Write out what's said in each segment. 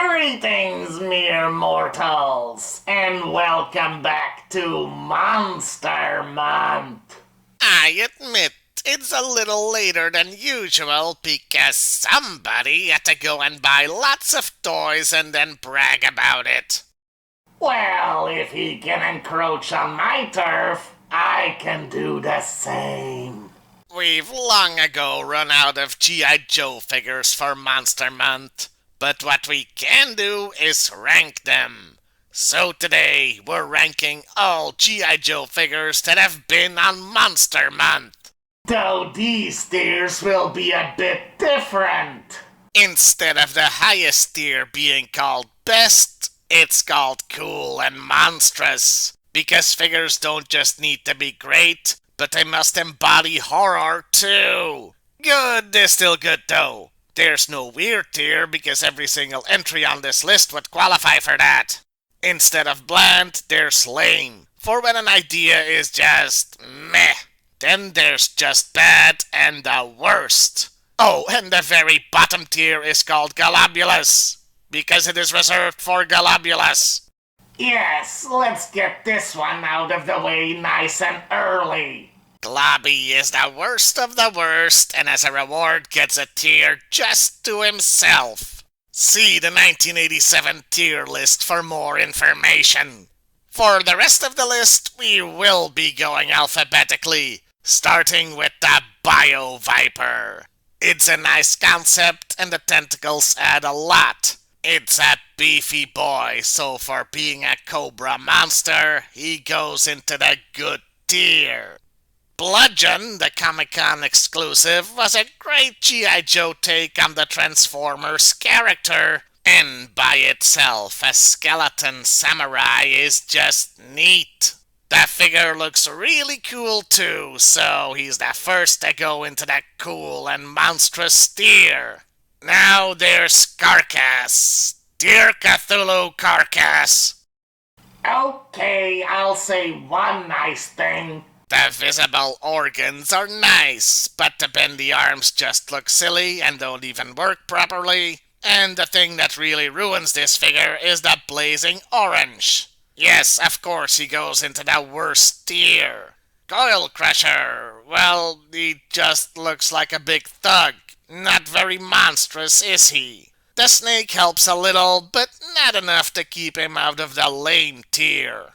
Greetings, mere mortals, and welcome back to Monster Month. I admit it's a little later than usual because somebody had to go and buy lots of toys and then brag about it. Well, if he can encroach on my turf, I can do the same. We've long ago run out of G.I.Joe figures for Monster Month, but what we can do is rank them. So today we're ranking all G.I.Joe figures that have been on Monster Month. Though these tiers will be a bit different. Instead of the highest tier being called best, it's called cool and monstrous. Because figures don't just need to be great, but they must embody horror too. Good is still good though. There's no weird tier because every single entry on this list would qualify for that. Instead of bland, there's lame. For when an idea is just meh. Then there's just bad and the worst. Oh, and the very bottom tier is called Globulous, because it is reserved for Globulous. Yes, let's get this one out of the way nice and early. Globby is the worst of the worst, and as a reward gets a tier just to himself. See the 1987 tier list for more information. For the rest of the list, we will be going alphabetically, starting with the Bio Viper. It's a nice concept, and the tentacles add a lot. It's a beefy boy, so for being a Cobra monster, he goes into the good tier. Bludgeon, the Comic-Con exclusive, was a great G.I. Joe take on the Transformers character, and by itself, a skeleton samurai is just neat. The figure looks really cool too, so he's the first to go into the cool and monstrous tier. Now there's Carcass. Dear Cthulhu Carcass. Okay, I'll say one nice thing. The visible organs are nice, but the bendy arms just look silly and don't even work properly. And the thing that really ruins this figure is the blazing orange. Yes, of course he goes into the worst tier. Coil Crusher, well, he just looks like a big thug. Not very monstrous, is he? The snake helps a little, but not enough to keep him out of the lame tier.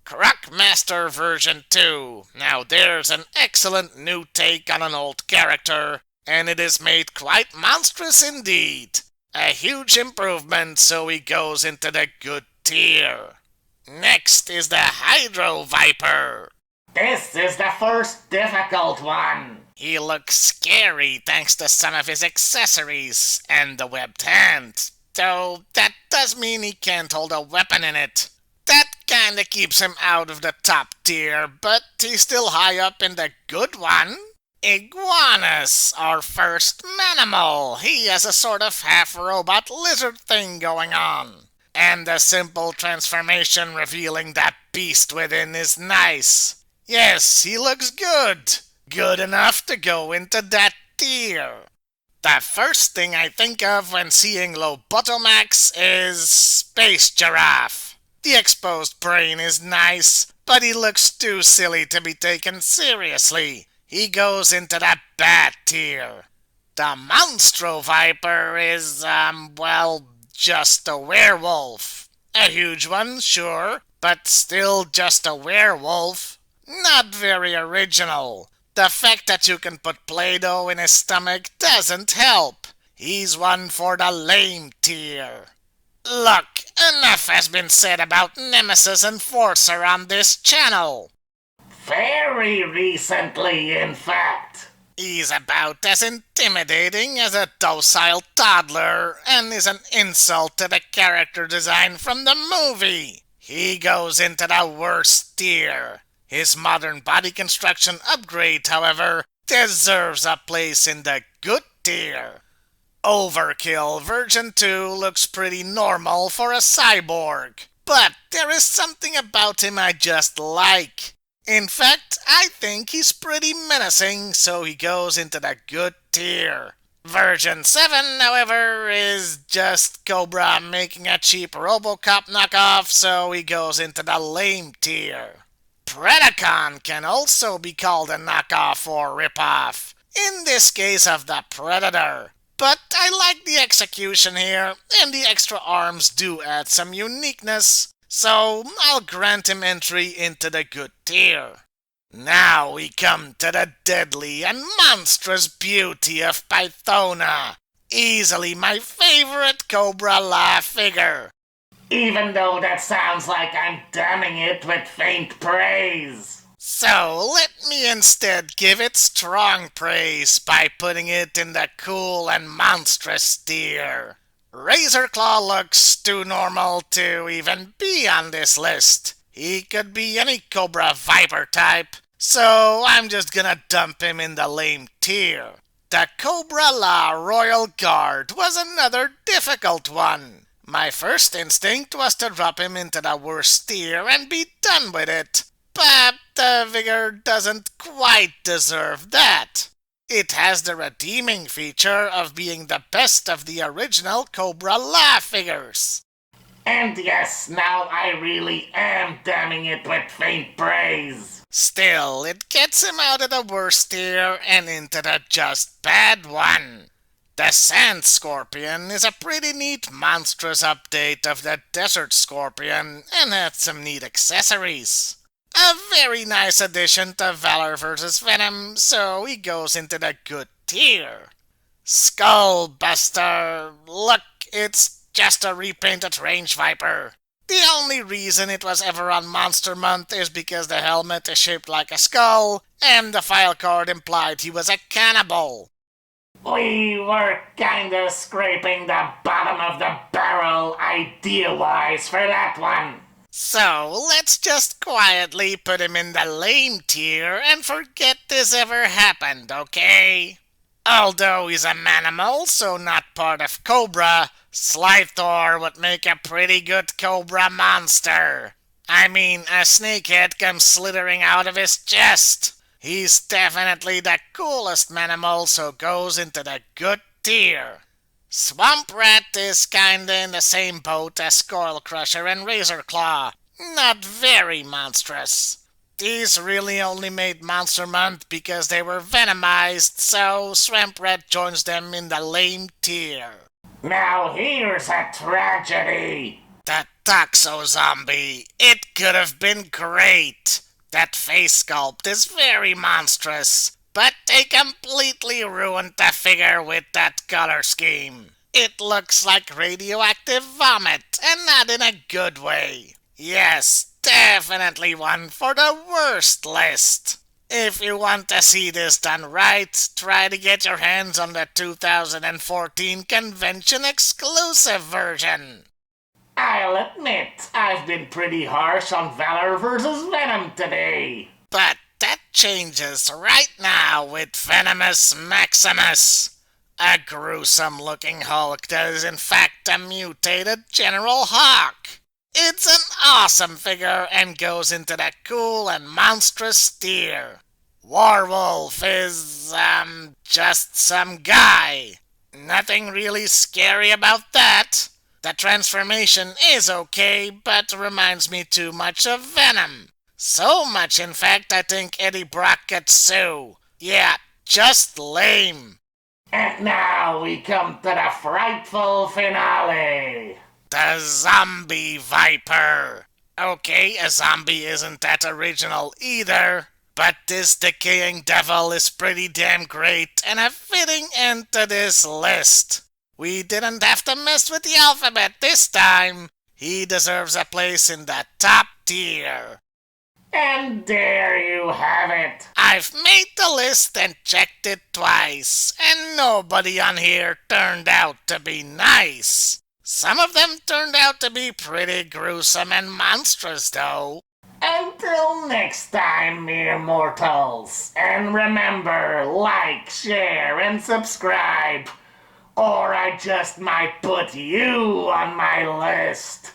Crockmaster version 2. Now there's an excellent new take on an old character, and it is made quite monstrous indeed. A huge improvement, so he goes into the good tier. Next is the Hydro Viper. This is the first difficult one. He looks scary thanks to some of his accessories and the webbed hand. Though that does mean he can't hold a weapon in it. That kinda keeps him out of the top tier, but he's still high up in the good one. Iguanus, our first manimal. He has a sort of half-robot lizard thing going on. And the simple transformation revealing that beast within is nice. Yes, he looks good. Good enough to go into that tier. The first thing I think of when seeing Lobotomax is Space Giraffe. The exposed brain is nice, but he looks too silly to be taken seriously. He goes into the bad tier. The Monstro Viper is, well, just a werewolf. A huge one, sure, but still just a werewolf. Not very original. The fact that you can put Play-Doh in his stomach doesn't help. He's one for the lame tier. Look, enough has been said about Nemesis Enforcer on this channel. Very recently, in fact. He's about as intimidating as a docile toddler and is an insult to the character design from the movie. He goes into the worst tier. His modern body construction upgrade, however, deserves a place in the good tier. Overkill version 2 looks pretty normal for a cyborg, but there is something about him I just like. In fact, I think he's pretty menacing, so he goes into the good tier. Version 7, however, is just Cobra making a cheap Robocop knockoff, so he goes into the lame tier. Predacon can also be called a knockoff or ripoff, in this case of the Predator. But I like the execution here, and the extra arms do add some uniqueness, so I'll grant him entry into the good tier. Now we come to the deadly and monstrous beauty of Pythona, easily my favorite Cobra La figure. Even though that sounds like I'm damning it with faint praise. So let me instead give it strong praise by putting it in the cool and monstrous tier. Razorclaw looks too normal to even be on this list. He could be any Cobra Viper type, so I'm just gonna dump him in the lame tier. The Cobra La Royal Guard was another difficult one. My first instinct was to drop him into the worst tier and be done with it, but the figure doesn't quite deserve that. It has the redeeming feature of being the best of the original Cobra La figures. And yes, now I really am damning it with faint praise. Still, it gets him out of the worst tier and into the just bad one. The Sand Scorpion is a pretty neat monstrous update of the Desert Scorpion and had some neat accessories. A very nice addition to Valor vs. Venom, so he goes into the good tier. Skullbuster, look, it's just a repainted Range Viper. The only reason it was ever on Monster Month is because the helmet is shaped like a skull, and the file card implied he was a cannibal. We were kinda scraping the bottom of the barrel idea-wise for that one. So let's just quietly put him in the lame tier and forget this ever happened, okay? Although he's a manimal, so not part of Cobra, Slythor would make a pretty good Cobra monster. I mean, a snakehead comes slithering out of his chest. He's definitely the coolest manimal, so goes into the good tier. Swamp Rat is kinda in the same boat as Scoil Crusher and Razorclaw. Not very monstrous. These really only made Monster Month because they were venomized, so Swamp Rat joins them in the lame tier. Now here's a tragedy. The Toxo Zombie. It could have been great. That face sculpt is very monstrous, but they completely ruined the figure with that color scheme. It looks like radioactive vomit, and not in a good way. Yes, definitely one for the worst list. If you want to see this done right, try to get your hands on the 2014 convention exclusive version. I'll admit, I've been pretty harsh on Valor vs. Venom today. But that changes right now with Venomous Maximus. A gruesome-looking Hulk that is in fact a mutated General Hawk. It's an awesome figure and goes into the cool and monstrous tier. Warwolf is, just some guy. Nothing really scary about that. The transformation is okay, but reminds me too much of Venom. So much, in fact, I think Eddie Brock could sue. Yeah, just lame. And now we come to the frightful finale. The Zombie Viper. Okay, a zombie isn't that original either, but this decaying devil is pretty damn great and a fitting end to this list. We didn't have to mess with the alphabet this time. He deserves a place in the top tier. And there you have it. I've made the list and checked it twice, and nobody on here turned out to be nice. Some of them turned out to be pretty gruesome and monstrous, though. Until next time, mere mortals. And remember, like, share, and subscribe. Or I just might put you on my list.